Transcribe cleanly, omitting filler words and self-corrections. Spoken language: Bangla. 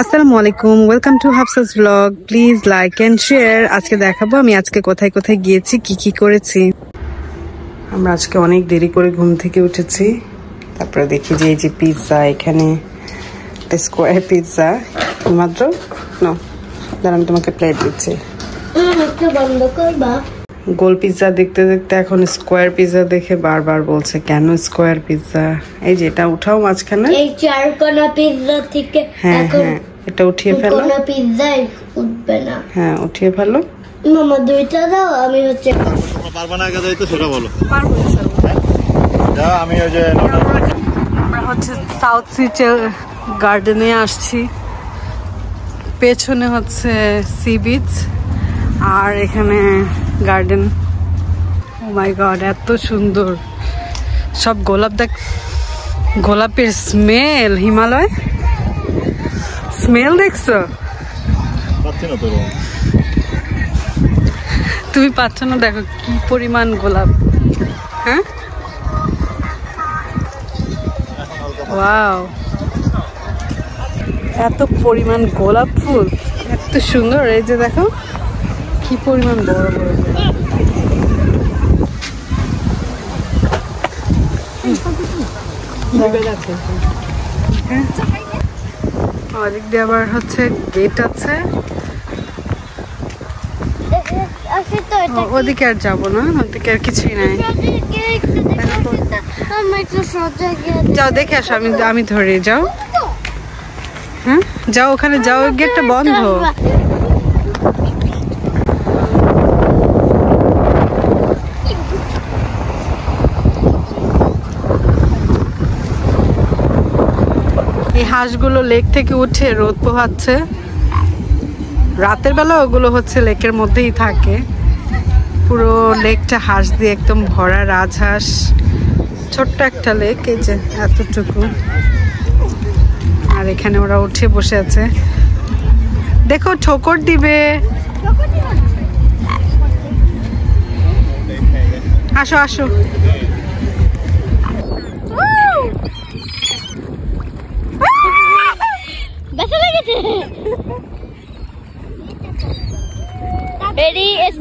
আসসালামু আলাইকুম, welcome to Hafsa's blog. Please like and share. আজকে দেখাবো আমি আজকে কোথায় কোথায় গিয়েছি, কি কি করেছি। আমরা আজকে অনেক দেরি করে ঘুম থেকে উঠেছি। তারপরে দেখি যে এই যে পিৎজা, এখানে স্কোয়ার পিৎজা মাত্র দাঁড়া আমি তোমাকে প্লেট দিচ্ছি। গোল পিৎজা দেখতে দেখতে এখন স্কোয়ার পিৎজা দেখে বারবার বলছে কেন স্কোয়ার পিৎজা। এই যে এটা উঠাও মাঝখানে, এই চারকোনা পিৎজা থেকে এখন এটা উঠিয়ে ফেলো। কোন পিৎজাই উঠবে না। হ্যাঁ উঠিয়ে ফেলো। মামা দুইটা দাও, আমি হচ্ছে পারবা না গাদাই তো সেটা বলো। পারবো স্যার। যা আমি ওই যে আমরা হচ্ছে সাউথ সিটি গার্ডেনে আসছি। পেছনে হচ্ছে সি বিচ আর এখানে গার্ডেন। ও মাই গড, এত সুন্দর সব গোলাপ। দেখ গোলাপের স্মেল, হিমালয় স্মেল দেখছো? তুমি পাচ্ছ না? দেখো কি পরিমাণ গোলাপ। হ্যাঁ ওয়াও, এত পরিমাণ গোলাপ ফুল, এত সুন্দর। এই যে দেখো কি পরিমাণ বড় বড়। ওদিক দিয়ে আবার হচ্ছে গেট আছে। ওদিকে আর যাবো না, ওদিকে আর কিছুই নাই। যাও দেখে আসো, আমি ধরে যাও। হ্যাঁ যাও, ওখানে যাও, গেটটা বন্ধ। এই হাঁসগুলো লেক থেকে উঠে রোদ পোহাচ্ছে। রাতের বেলা ওগুলো হচ্ছে লেকের মধ্যেই থাকে। পুরো লেকটা হাঁস দিয়ে একদম ভরা, রাজহাঁস। ছোট্ট একটা লেক, এই যে এতটুকু। আর এখানে ওরা উঠে বসে আছে। দেখো ঠোকর দিবে। আসো আসো। Ready is